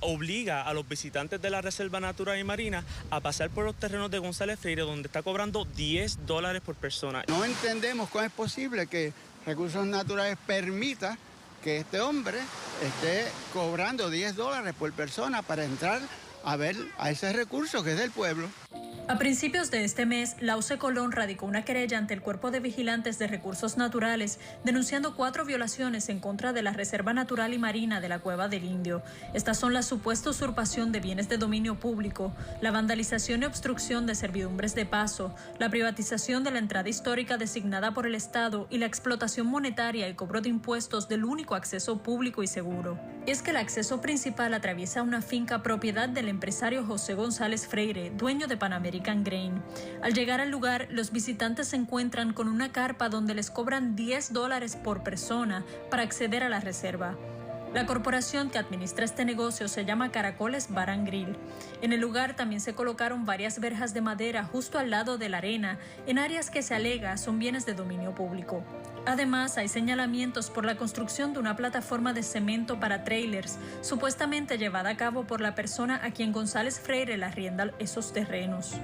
obliga a los visitantes de la Reserva Natural y Marina a pasar por los terrenos de González Freire, donde está cobrando $10 por persona. No entendemos cómo es posible que Recursos Naturales permita que este hombre esté cobrando $10 por persona para entrar a ver a ese recurso que es del pueblo. A principios de este mes, la UC Colón radicó una querella ante el Cuerpo de Vigilantes de Recursos Naturales, denunciando 4 violaciones en contra de la Reserva Natural y Marina de la Cueva del Indio. Estas son la supuesta usurpación de bienes de dominio público, la vandalización y obstrucción de servidumbres de paso, la privatización de la entrada histórica designada por el Estado y la explotación monetaria y cobro de impuestos del único acceso público y seguro. Y es que el acceso principal atraviesa una finca propiedad del empresario José González Freire, dueño de Pan-American Grain. Al llegar al lugar, los visitantes se encuentran con una carpa donde les cobran $10 por persona para acceder a la reserva. La corporación que administra este negocio se llama Caracoles Bar and Grill. En el lugar también se colocaron varias verjas de madera justo al lado de la arena, en áreas que se alega son bienes de dominio público. Además, hay señalamientos por la construcción de una plataforma de cemento para trailers, supuestamente llevada a cabo por la persona a quien González Freire le arrienda esos terrenos.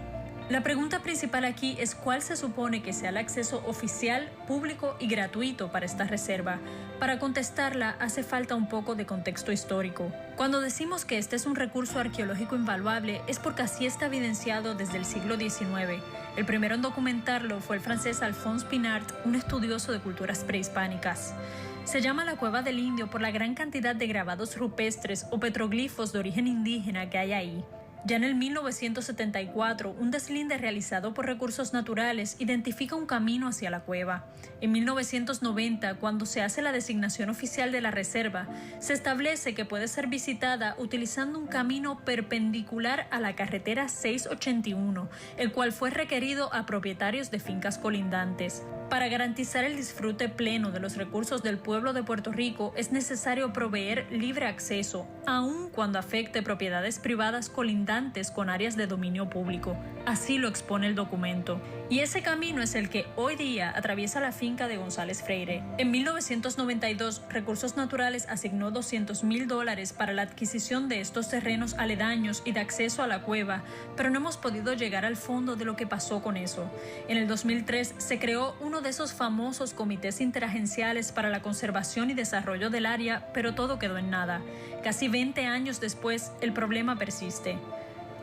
La pregunta principal aquí es cuál se supone que sea el acceso oficial, público y gratuito para esta reserva. Para contestarla hace falta un poco de contexto histórico. Cuando decimos que este es un recurso arqueológico invaluable es porque así está evidenciado desde el siglo XIX. El primero en documentarlo fue el francés Alphonse Pinard, un estudioso de culturas prehispánicas. Se llama la Cueva del Indio por la gran cantidad de grabados rupestres o petroglifos de origen indígena que hay ahí. Ya en el 1974, un deslinde realizado por Recursos Naturales identifica un camino hacia la cueva. En 1990, cuando se hace la designación oficial de la reserva, se establece que puede ser visitada utilizando un camino perpendicular a la carretera 681, el cual fue requerido a propietarios de fincas colindantes. Para garantizar el disfrute pleno de los recursos del pueblo de Puerto Rico, es necesario proveer libre acceso, aun cuando afecte propiedades privadas colindantes con áreas de dominio público. Así lo expone el documento. Y ese camino es el que hoy día atraviesa la finca de González Freire. En 1992, Recursos Naturales asignó $200,000 para la adquisición de estos terrenos aledaños y de acceso a la cueva, pero no hemos podido llegar al fondo de lo que pasó con eso. En el 2003 se creó uno de esos famosos comités interagenciales para la conservación y desarrollo del área, pero todo quedó en nada. Casi 20 años después, el problema persiste.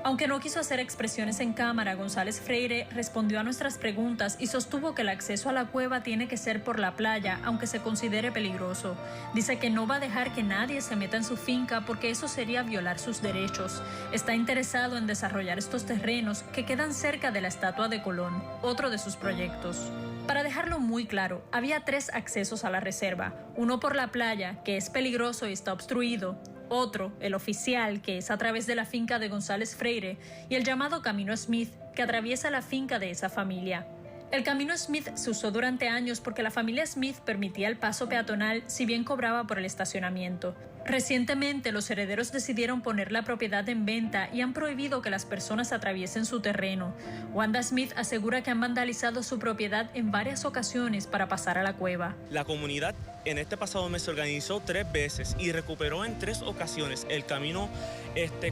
Aunque no quiso hacer expresiones en cámara, González Freire respondió a nuestras preguntas y sostuvo que el acceso a la cueva tiene que ser por la playa, aunque se considere peligroso. Dice que no va a dejar que nadie se meta en su finca porque eso sería violar sus derechos. Está interesado en desarrollar estos terrenos que quedan cerca de la estatua de Colón, otro de sus proyectos. Para dejarlo muy claro, había 3 accesos a la reserva. Uno por la playa, que es peligroso y está obstruido. Otro, el oficial, que es a través de la finca de González Freire, y el llamado Camino Smith, que atraviesa la finca de esa familia. El Camino Smith se usó durante años porque la familia Smith permitía el paso peatonal si bien cobraba por el estacionamiento. Recientemente, los herederos decidieron poner la propiedad en venta y han prohibido que las personas atraviesen su terreno. Wanda Smith asegura que han vandalizado su propiedad en varias ocasiones para pasar a la cueva. La comunidad en este pasado mes se organizó 3 veces y recuperó en 3 ocasiones el camino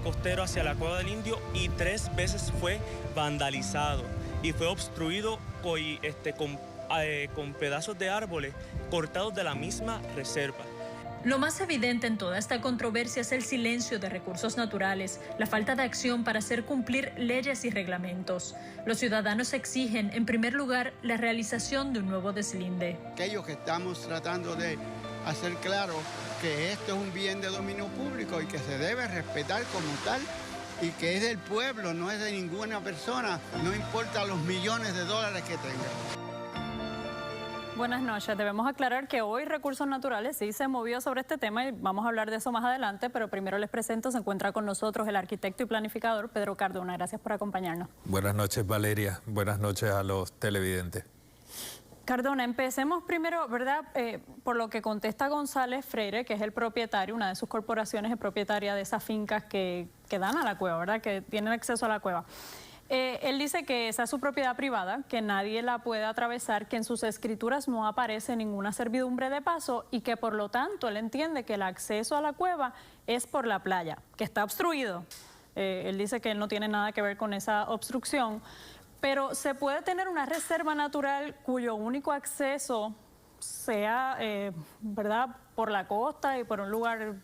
costero hacia la Cueva del Indio y 3 veces fue vandalizado y fue obstruido con pedazos de árboles cortados de la misma reserva. Lo más evidente en toda esta controversia es el silencio de Recursos Naturales, la falta de acción para hacer cumplir leyes y reglamentos. Los ciudadanos exigen, en primer lugar, la realización de un nuevo deslinde. Aquellos que estamos tratando de hacer claro que esto es un bien de dominio público y que se debe respetar como tal y que es del pueblo, no es de ninguna persona, no importa los millones de dólares que tenga. Buenas noches. Debemos aclarar que hoy Recursos Naturales sí se movió sobre este tema y vamos a hablar de eso más adelante, pero primero les presento, se encuentra con nosotros el arquitecto y planificador Pedro Cardona. Gracias por acompañarnos. Buenas noches, Valeria. Buenas noches a los televidentes. Cardona, empecemos primero, ¿verdad? Por lo que contesta González Freire, que es el propietario, una de sus corporaciones es propietaria de esas fincas que dan a la cueva, ¿verdad? Que tienen acceso a la cueva. Él dice que esa es su propiedad privada, que nadie la puede atravesar, que en sus escrituras no aparece ninguna servidumbre de paso y que por lo tanto él entiende que el acceso a la cueva es por la playa, que está obstruido. Él dice que él no tiene nada que ver con esa obstrucción, pero se puede tener una reserva natural cuyo único acceso sea, ¿verdad?, por la costa y por un lugar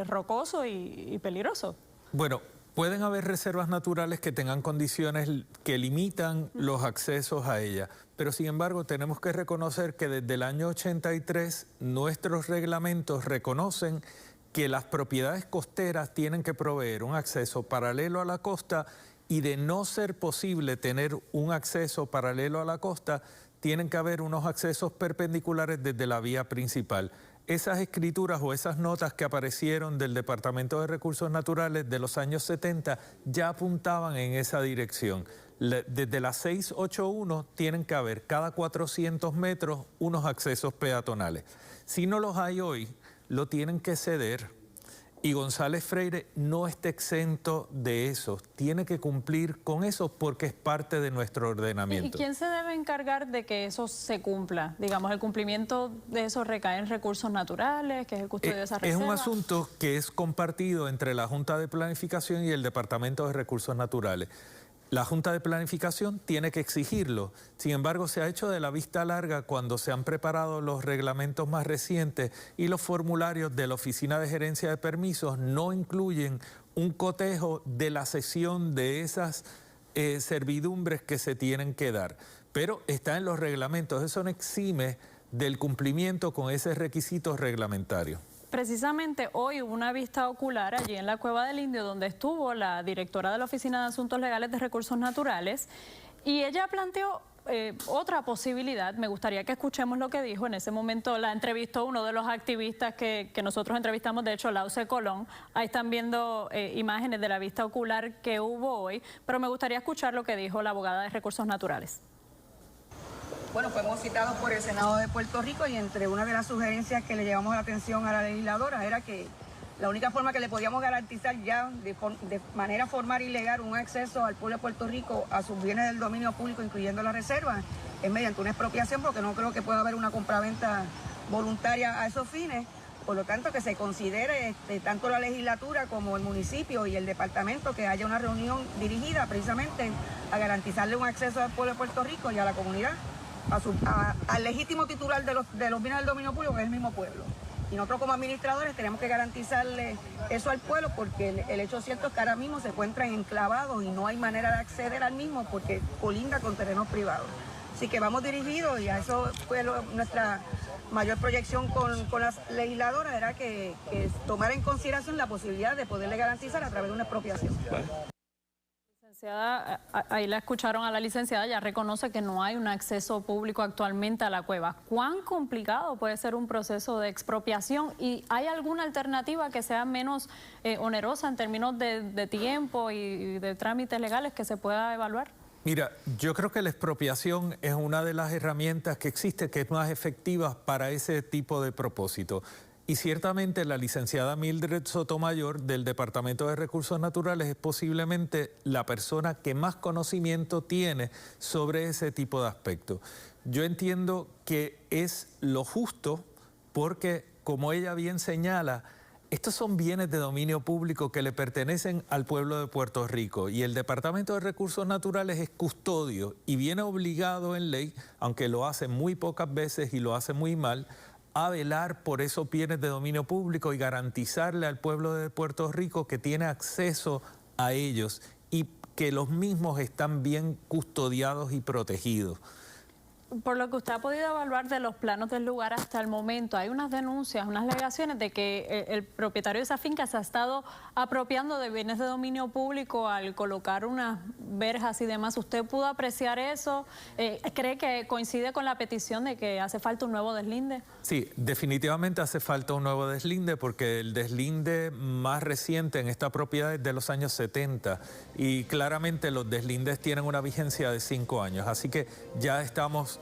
rocoso y peligroso. Bueno, pueden haber reservas naturales que tengan condiciones que limitan los accesos a ellas, pero sin embargo tenemos que reconocer que desde el año 83 nuestros reglamentos reconocen que las propiedades costeras tienen que proveer un acceso paralelo a la costa y de no ser posible tener un acceso paralelo a la costa, tienen que haber unos accesos perpendiculares desde la vía principal. Esas escrituras o esas notas que aparecieron del Departamento de Recursos Naturales de los años 70 ya apuntaban en esa dirección. Desde la 681 tienen que haber cada 400 metros unos accesos peatonales. Si no los hay hoy, lo tienen que ceder. Y González Freire no está exento de eso, tiene que cumplir con eso porque es parte de nuestro ordenamiento. ¿Y quién se debe encargar de que eso se cumpla? Digamos, el cumplimiento de eso recae en Recursos Naturales, que es el custodio de esa reserva. Es un asunto que es compartido entre la Junta de Planificación y el Departamento de Recursos Naturales. La Junta de Planificación tiene que exigirlo. Sin embargo, se ha hecho de la vista larga cuando se han preparado los reglamentos más recientes y los formularios de la Oficina de Gerencia de Permisos no incluyen un cotejo de la cesión de esas servidumbres que se tienen que dar. Pero está en los reglamentos, eso no exime del cumplimiento con ese requisito reglamentario. Precisamente hoy hubo una vista ocular allí en la Cueva del Indio donde estuvo la directora de la Oficina de Asuntos Legales de Recursos Naturales y ella planteó otra posibilidad. Me gustaría que escuchemos lo que dijo. En ese momento la entrevistó uno de los activistas que nosotros entrevistamos, de hecho, Lauce Colón. Ahí están viendo imágenes de la vista ocular que hubo hoy, pero me gustaría escuchar lo que dijo la abogada de Recursos Naturales. Bueno, fuimos citados por el Senado de Puerto Rico y entre una de las sugerencias que le llevamos la atención a la legisladora era que la única forma que le podíamos garantizar ya de manera formal y legal un acceso al pueblo de Puerto Rico a sus bienes del dominio público, incluyendo la reserva, es mediante una expropiación, porque no creo que pueda haber una compraventa voluntaria a esos fines. Por lo tanto, que se considere tanto la legislatura como el municipio y el departamento que haya una reunión dirigida precisamente a garantizarle un acceso al pueblo de Puerto Rico y a la comunidad al legítimo titular de los bienes del dominio público, que es el mismo pueblo. Y nosotros como administradores tenemos que garantizarle eso al pueblo, porque el hecho cierto es que ahora mismo se encuentran enclavados y no hay manera de acceder al mismo porque colinda con terrenos privados. Así que vamos dirigidos, y a eso fue nuestra mayor proyección con las legisladoras, era que tomara en consideración la posibilidad de poderle garantizar a través de una expropiación. Ahí la escucharon a la licenciada, ya reconoce que no hay un acceso público actualmente a la cueva. ¿Cuán complicado puede ser un proceso de expropiación y hay alguna alternativa que sea menos onerosa en términos de tiempo y de trámites legales que se pueda evaluar? Mira, yo creo que la expropiación es una de las herramientas que existe que es más efectiva para ese tipo de propósito. Y ciertamente la licenciada Mildred Sotomayor del Departamento de Recursos Naturales es posiblemente la persona que más conocimiento tiene sobre ese tipo de aspectos. Yo entiendo que es lo justo porque, como ella bien señala, estos son bienes de dominio público que le pertenecen al pueblo de Puerto Rico y el Departamento de Recursos Naturales es custodio y viene obligado en ley, aunque lo hace muy pocas veces y lo hace muy mal, a velar por esos bienes de dominio público y garantizarle al pueblo de Puerto Rico que tiene acceso a ellos y que los mismos están bien custodiados y protegidos. Por lo que usted ha podido evaluar de los planos del lugar hasta el momento, hay unas denuncias, unas alegaciones de que el propietario de esa finca se ha estado apropiando de bienes de dominio público al colocar unas verjas y demás. ¿Usted pudo apreciar eso? ¿Cree que coincide con la petición de que hace falta un nuevo deslinde? Sí, definitivamente hace falta un nuevo deslinde porque el deslinde más reciente en esta propiedad es de los años 70 y claramente los deslindes tienen una vigencia de 5 años, así que ya estamos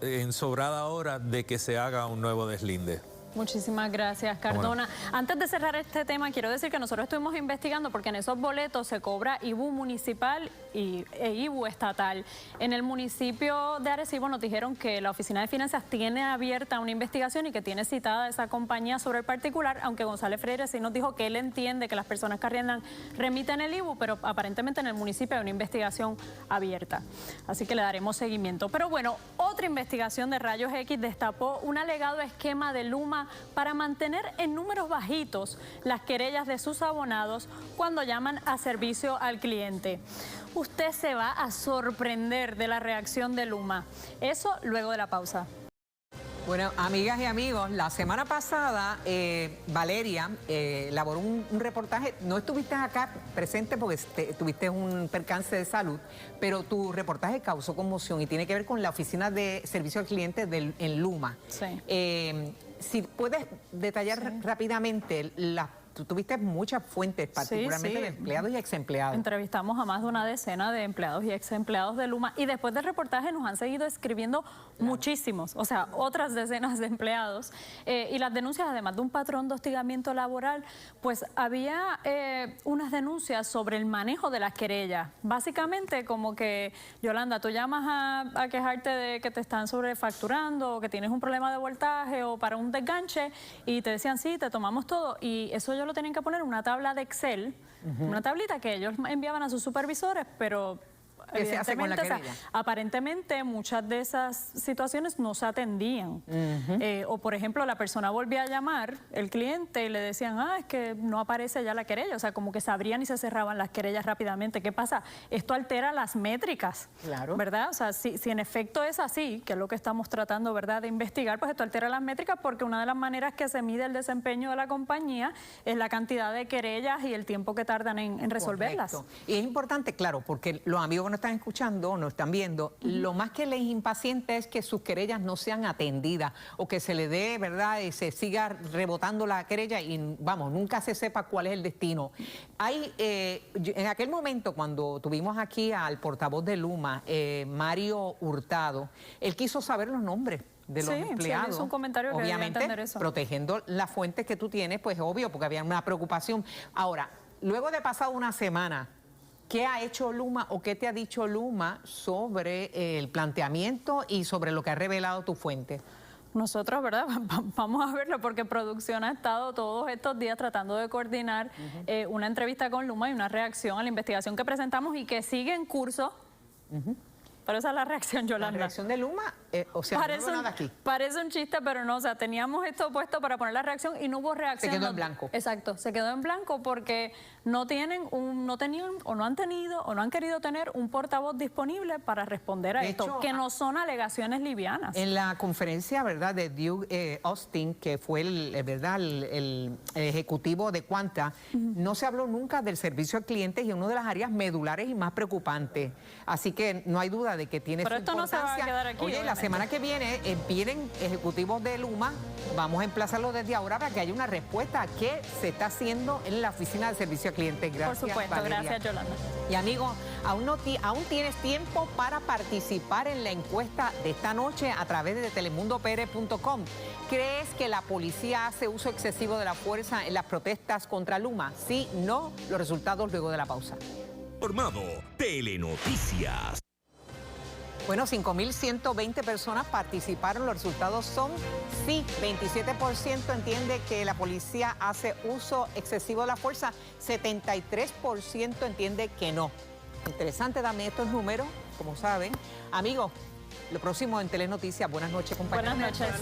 en sobrada hora de que se haga un nuevo deslinde. Muchísimas gracias, Cardona. Antes de cerrar este tema, quiero decir que nosotros estuvimos investigando porque en esos boletos se cobra IBU municipal e IBU estatal. En el municipio de Arecibo nos dijeron que la Oficina de Finanzas tiene abierta una investigación y que tiene citada a esa compañía sobre el particular, aunque González Freire sí nos dijo que él entiende que las personas que arriendan remiten el IBU, pero aparentemente en el municipio hay una investigación abierta. Así que le daremos seguimiento. Pero bueno, otra investigación de Rayos X destapó un alegado esquema de Luma para mantener en números bajitos las querellas de sus abonados cuando llaman a servicio al cliente. Usted se va a sorprender de la reacción de Luma. Eso luego de la pausa. Bueno, amigas y amigos, la semana pasada Valeria elaboró un reportaje. No estuviste acá presente porque tuviste un percance de salud, pero tu reportaje causó conmoción y tiene que ver con la Oficina de Servicio al Cliente en Luma. Sí. Si puedes detallar rápidamente tú tuviste muchas fuentes, particularmente de empleados y exempleados. Entrevistamos a más de una decena de empleados y exempleados de Luma y después del reportaje nos han seguido escribiendo muchísimos, o sea, otras decenas de empleados y las denuncias, además de un patrón de hostigamiento laboral, pues había unas denuncias sobre el manejo de las querellas. Básicamente como que, Yolanda, tú llamas a quejarte de que te están sobrefacturando o que tienes un problema de voltaje o para un desganche y te decían sí, te tomamos todo y eso yo lo tenían que poner en una tabla de Excel, una tablita que ellos enviaban a sus supervisores, pero ¿Qué se hace con la evidentemente, querella? Aparentemente muchas de esas situaciones no se atendían. O por ejemplo, la persona volvía a llamar, el cliente, y le decían, es que no aparece ya la querella. O sea, como que se abrían y se cerraban las querellas rápidamente. ¿Qué pasa? Esto altera las métricas, ¿verdad? O sea, si en efecto es así, que es lo que estamos tratando, ¿verdad?, de investigar, pues esto altera las métricas porque una de las maneras que se mide el desempeño de la compañía es la cantidad de querellas y el tiempo que tardan en resolverlas. Correcto. Y es importante, claro, porque los amigos que nos están escuchando, nos están viendo, lo más que les impacienta es que sus querellas no sean atendidas o que se le dé, ¿verdad?, y se siga rebotando la querella y, vamos, nunca se sepa cuál es el destino. Hay, en aquel momento, cuando tuvimos aquí al portavoz de Luma, Mario Hurtado, él quiso saber los nombres de los empleados. Sí, es un comentario que obviamente, debe entender eso. protegiendo las fuentes que tú tienes, pues obvio, porque había una preocupación. Ahora, luego de pasado una semana, ¿qué ha hecho Luma o qué te ha dicho Luma sobre el planteamiento y sobre lo que ha revelado tu fuente? Nosotros, ¿verdad? Vamos a verlo porque producción ha estado todos estos días tratando de coordinar una entrevista con Luma y una reacción a la investigación que presentamos y que sigue en curso. Pero esa es la reacción, Yolanda. La reacción de Luma, o sea, parece, no hubo nada aquí. Parece un chiste, pero no, o sea, teníamos esto puesto para poner la reacción y no hubo reacción. Se quedó en blanco. Exacto, se quedó en blanco porque no tenían o no han tenido o no han querido tener un portavoz disponible para responder a esto, que no son alegaciones livianas. En la conferencia, ¿verdad?, de Duke Austin, que fue el ejecutivo de Quanta, no se habló nunca del servicio al cliente y es una de las áreas medulares y más preocupantes. Así que no hay duda de que tiene pero su esto importancia. No se va a quedar aquí. Oye, la semana que viene vienen ejecutivos de Luma, vamos a emplazarlo desde ahora para que haya una respuesta a qué se está haciendo en la oficina de servicio al cliente. Gracias, por supuesto, Valeria. gracias, Yolanda. Y amigos, aún tienes tiempo para participar en la encuesta de esta noche a través de telemundopr.com. ¿Crees que la policía hace uso excesivo de la fuerza en las protestas contra Luma? Sí, no, los resultados luego de la pausa. Formado Telenoticias. Bueno, 5.120 personas participaron. Los resultados son sí. 27% entiende que la policía hace uso excesivo de la fuerza. 73% entiende que no. Interesante, dame estos números, como saben. Amigos, lo próximo en Telenoticias. Buenas noches, compañeros. Buenas noches.